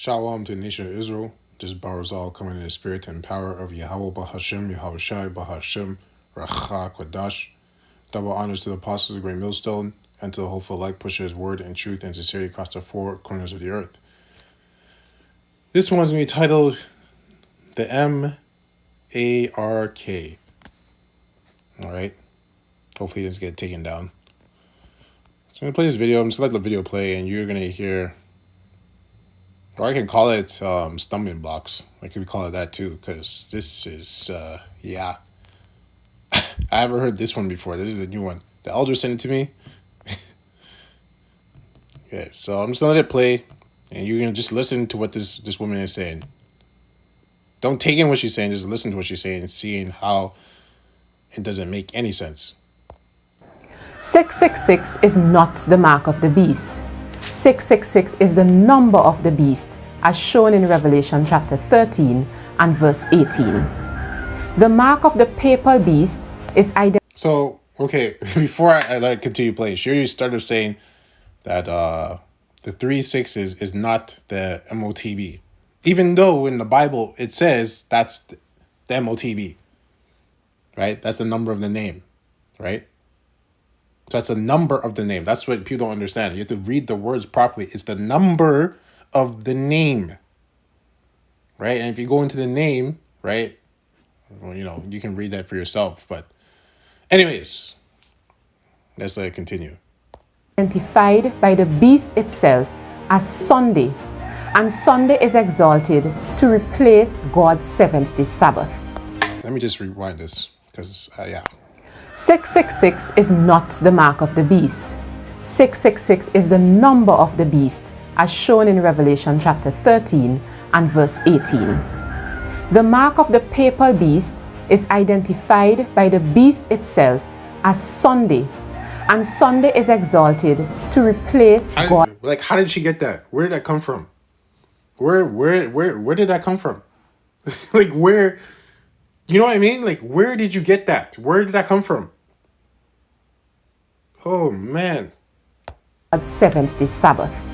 Shalom to the nation of Israel. This Barzal coming in the spirit and power of Yahweh Bahashem, Yahushai Bahashem, Racha Kodash. Double honors to the apostles of the Great Millstone and to the hopeful light pusher his word and truth and sincerity across the four corners of the earth. This one's going to be titled The M.A.R.K. Alright. Hopefully it doesn't get taken down. So I'm going to play this video. I'm just going to let the video play and you're going to hear... Or I can call it stumbling blocks. I could call it that too, because this is, yeah. I haven't heard this one before. This is a new one. The elder sent it to me. Okay, so I'm just going to let it play, and you're going to just listen to what this woman is saying. Don't take in what she's saying, just listen to what she's saying and seeing how it doesn't make any sense. 666 is not the mark of the beast. 666 is the number of the beast as shown in Revelation chapter 13 and verse 18. The mark of the papal beast is identified. So, okay, before I continue playing, Sherry started saying that the 3 6s is not the M.O.T.B. Even though in the Bible it says that's the M.O.T.B. Right? That's the number of the name, right? So that's a number of the name. That's what people don't understand. You have to read the words properly. It's the number of the name, right? And if you go into the name, right, well, you know, you can read that for yourself. But anyways, let's continue. Identified by the beast itself as Sunday, and Sunday is exalted to replace God's seventh-day Sabbath. Let me just rewind this because, yeah. 666 is not the mark of the beast. 666 is the number of the beast as shown in Revelation chapter 13 and verse 18. The mark of the papal beast is identified by the beast itself as Sunday, and Sunday is exalted to replace God. Like, how did she get that? Where did that come from? Where did that come from? Like, where... You know what I mean? Like, where did you get that? Where did that come from? Oh, man. God's seventh-day Sabbath.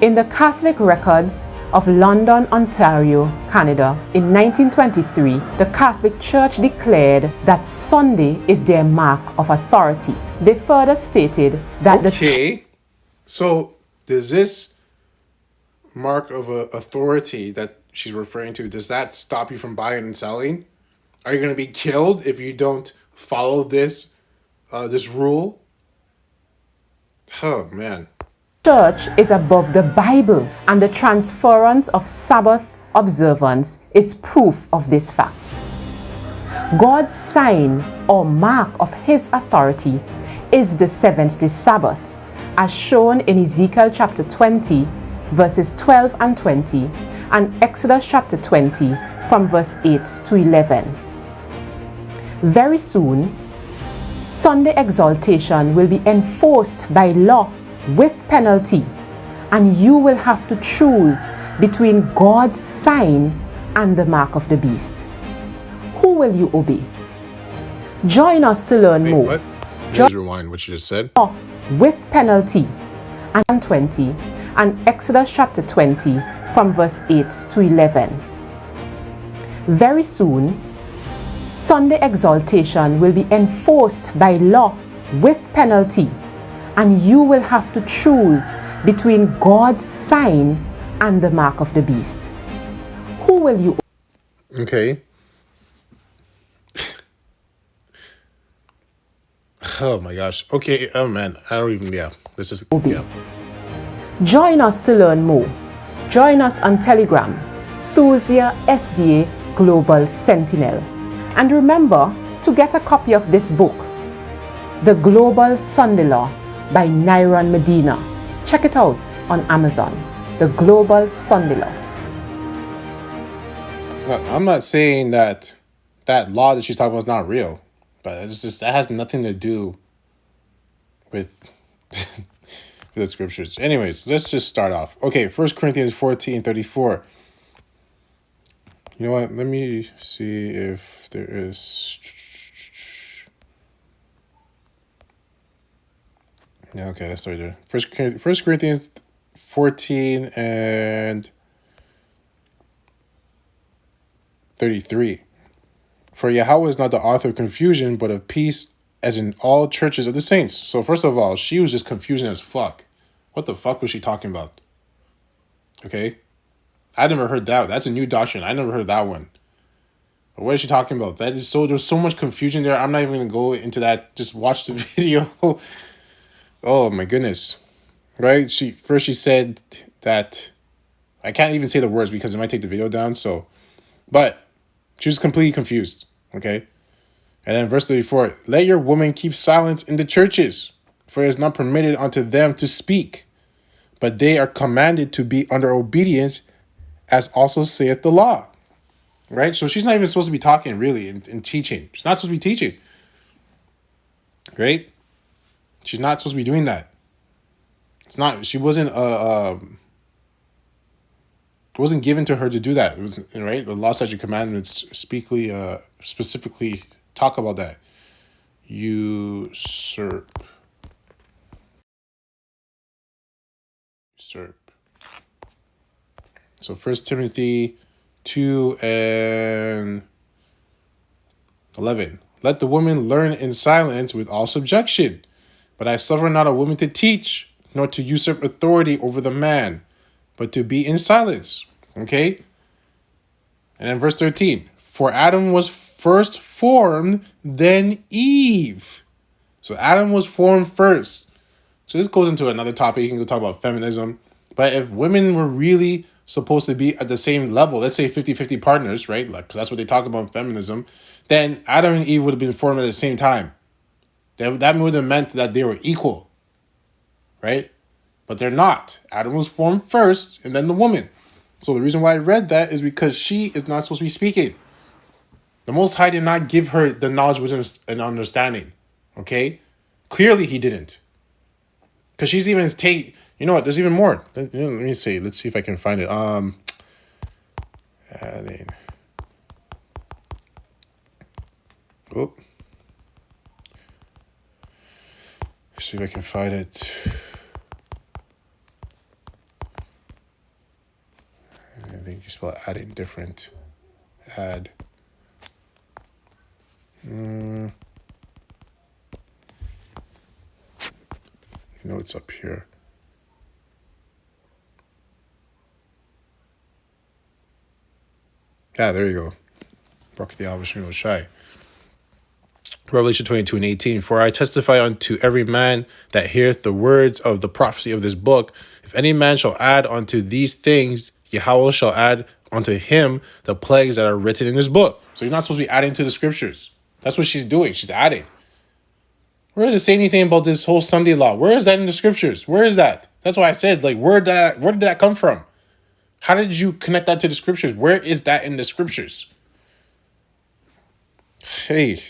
In the Catholic records of London, Ontario, Canada, in 1923, the Catholic Church declared that Sunday is their mark of authority. They further stated that So, does this mark of authority that she's referring to, does that stop you from buying and selling? Are you going to be killed if you don't follow this this rule? Oh, man. Church is above the Bible, and the transference of Sabbath observance is proof of this fact. God's sign or mark of his authority is the seventh-day Sabbath, as shown in Ezekiel chapter 20, verses 12 and 20, and Exodus chapter 20 from verse 8 to 11. Very soon, Sunday exaltation will be enforced by law with penalty, and you will have to choose between God's sign and the mark of the beast. Who will you obey? Join us to learn more. What? Please rewind what you just said. Law with penalty, and 20, and Exodus chapter 20 from verse 8 to 11. Very soon, Sunday exaltation will be enforced by law with penalty, and you will have to choose between God's sign and the mark of the beast. Who will you? Okay. Oh my gosh. Okay. Oh man. I don't even. Yeah. This is. Obey. Yeah. Join us to learn more. Join us on Telegram, Thusia SDA Global Sentinel. And remember to get a copy of this book, The Global Sunday Law by Nyron Medina. Check it out on Amazon. The Global Sunday Law. Look, I'm not saying that that law that she's talking about is not real, but it's just that has nothing to do with with the scriptures. Anyways, let's just start off. Okay, 1 Corinthians 14:34. You know what? Let me see if there is. Yeah, okay, that's right there. First Corinthians 14 and 33. For Yahweh is not the author of confusion, but of peace, as in all churches of the saints. So first of all, she was just confusing as fuck. What the fuck was she talking about? Okay? I never heard that. That's a new doctrine. I never heard that one. But what is she talking about? That is there's so much confusion there. I'm not even gonna go into that. Just watch the video. Oh my goodness. Right? She said that I can't even say the words because it might take the video down. So, but she was completely confused. Okay. And then verse 34, let your women keep silence in the churches, for it is not permitted unto them to speak, but they are commanded to be under obedience, as also saith the law. Right? So she's not even supposed to be talking really and teaching. She's not supposed to be teaching. Right? She's not supposed to be doing that. She wasn't it wasn't given to her to do that. It was, right? The law, statute, commandments specifically talk about that. Usurp. So 1 Timothy 2 and 11. Let the woman learn in silence with all subjection. But I suffer not a woman to teach, nor to usurp authority over the man, but to be in silence. Okay? And then verse 13. For Adam was first formed, then Eve. So Adam was formed first. So this goes into another topic. You can go talk about feminism. But if women were really supposed to be at the same level, let's say 50-50 partners, right? Like, because that's what they talk about in feminism, then Adam and Eve would have been formed at the same time. That would have meant that they were equal, right? But they're not. Adam was formed first and then the woman. So the reason why I read that is because she is not supposed to be speaking. The Most High did not give her the knowledge, wisdom, and understanding. Okay? Clearly he didn't. Because she's even you know what? There's even more. Let me see. Let's see if I can find it. Adding. Oh. See if I can find it. I think you spell adding different. Add. You know it's up here. Yeah, there you go. Baruch the Alvashim Shai. Revelation 22 and 18. For I testify unto every man that heareth the words of the prophecy of this book. If any man shall add unto these things, Yahweh shall add unto him the plagues that are written in this book. So you're not supposed to be adding to the scriptures. That's what she's doing. She's adding. Where does it say anything about this whole Sunday law? Where is that in the scriptures? Where is that? That's why I said, like, where did that come from? How did you connect that to the scriptures? Where is that in the scriptures? Hey.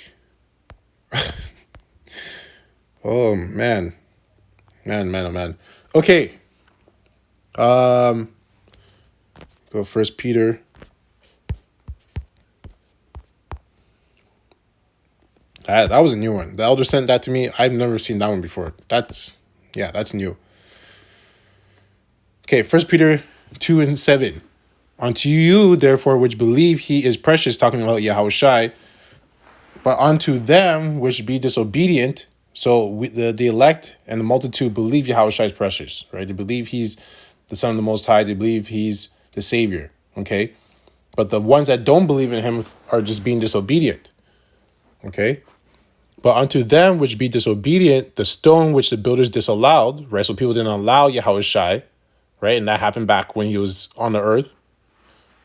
Oh, man. Man. Okay. Go 1 Peter. That was a new one. The elder sent that to me. I've never seen that one before. That's new. Okay, 1 Peter 2 and 7. Unto you, therefore, which believe he is precious, talking about Yahweh Shai, but unto them which be disobedient, so the elect and the multitude believe Yahweh Shai is precious, right? They believe he's the Son of the Most High. They believe he's the Savior, okay? But the ones that don't believe in him are just being disobedient, okay? But unto them which be disobedient, the stone which the builders disallowed, right? So people didn't allow Yahweh Shai, right? And that happened back when he was on the earth.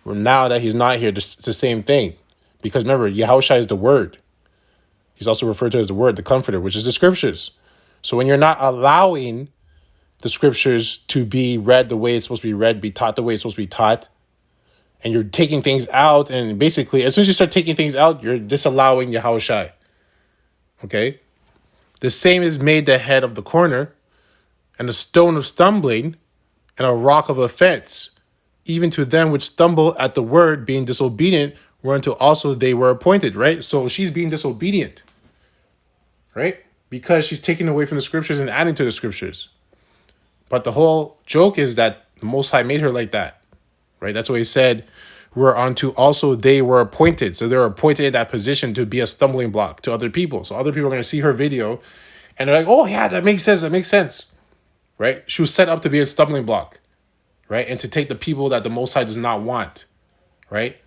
Well, now that he's not here, it's the same thing. Because remember, Yahweh Shai is the Word. He's also referred to as the Word, the Comforter, which is the Scriptures. So when you're not allowing the Scriptures to be read the way it's supposed to be read, be taught the way it's supposed to be taught, and you're taking things out, and basically, as soon as you start taking things out, you're disallowing Yahweh Shai. Okay? The same is made the head of the corner, and a stone of stumbling, and a rock of offense, even to them which stumble at the word, being disobedient, whereunto also they were appointed, right? So she's being disobedient, right? Because she's taking away from the scriptures and adding to the scriptures. But the whole joke is that the Most High made her like that, right? That's why he said, whereunto also they were appointed. So they're appointed in that position to be a stumbling block to other people. So other people are going to see her video and they're like, oh yeah, that makes sense. That makes sense. Right? She was set up to be a stumbling block. Right? And to take the people that the Most High does not want. Right?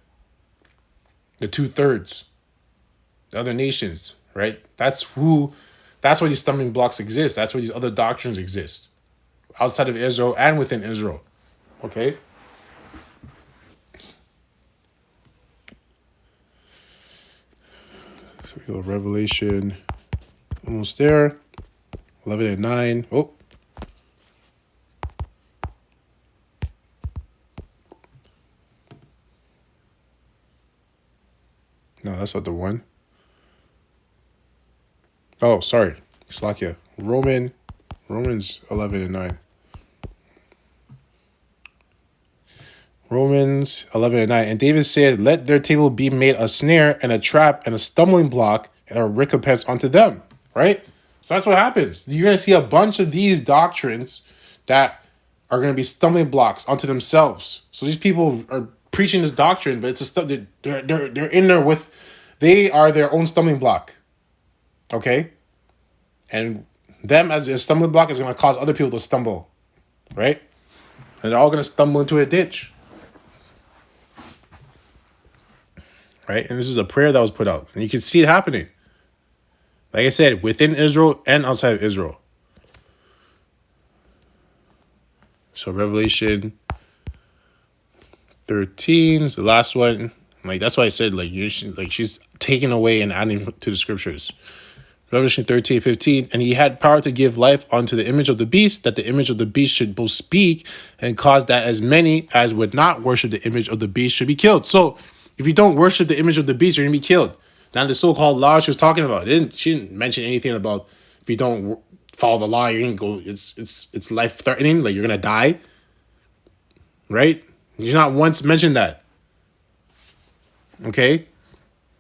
The 2/3. The other nations. Right? That's why these stumbling blocks exist. That's why these other doctrines exist. Outside of Israel and within Israel. Okay? So we go Revelation. Almost there. 11:9. Oh. No, that's not the one. Oh, sorry. Slakia. Romans 11:9. Romans 11:9. And David said, let their table be made a snare and a trap and a stumbling block and a recompense unto them. Right? So that's what happens. You're going to see a bunch of these doctrines that are going to be stumbling blocks unto themselves. So these people are preaching this doctrine, but it's a stuff that they're in there with, they are their own stumbling block. Okay? And them as a stumbling block is going to cause other people to stumble. Right? And they're all going to stumble into a ditch. Right? And this is a prayer that was put out. And you can see it happening. Like I said, within Israel and outside of Israel. So Revelation 13 is the last one. Like that's why I said she's taking away and adding to the scriptures. Revelation 13:15, and he had power to give life unto the image of the beast, that the image of the beast should both speak and cause that as many as would not worship the image of the beast should be killed. So if you don't worship the image of the beast, you're gonna be killed. Now the so-called law she was talking about, she didn't mention anything about if you don't follow the law, you're gonna go. It's life-threatening, like you're gonna die. Right? She's not once mentioned that. Okay.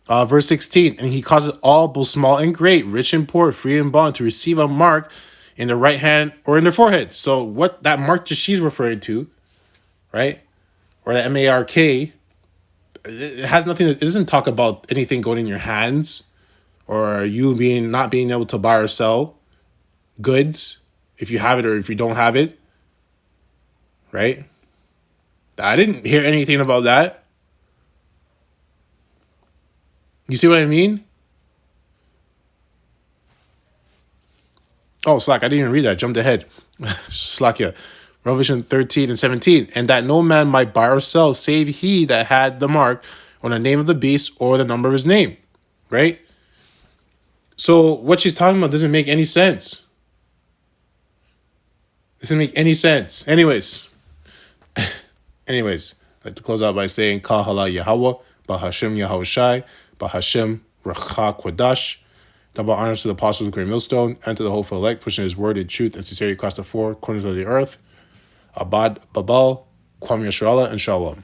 Verse 16, and he causes all, both small and great, rich and poor, free and bond, to receive a mark in the right hand or in their forehead. So what that mark that she's referring to, right? Or the M-A-R-K, it has nothing, it doesn't talk about anything going in your hands or you not being able to buy or sell goods if you have it or if you don't have it. Right? I didn't hear anything about that. You see what I mean? Oh, Slack, I didn't even read that. I jumped ahead. Slack, yeah. Revelation 13:17. And that no man might buy or sell save he that had the mark or the name of the beast or the number of his name. Right? So what she's talking about doesn't make any sense. Doesn't make any sense. Anyways, I'd like to close out by saying, Kahala Yahweh, Bahashem Yahushai, Bahashem Racha Kwadash. Double honors to the apostles of Great Millstone and to the hopeful elect, pushing his word in truth and sincerity across the four corners of the earth. Abad, Babal, Kwam Yasharallah, and Shalom.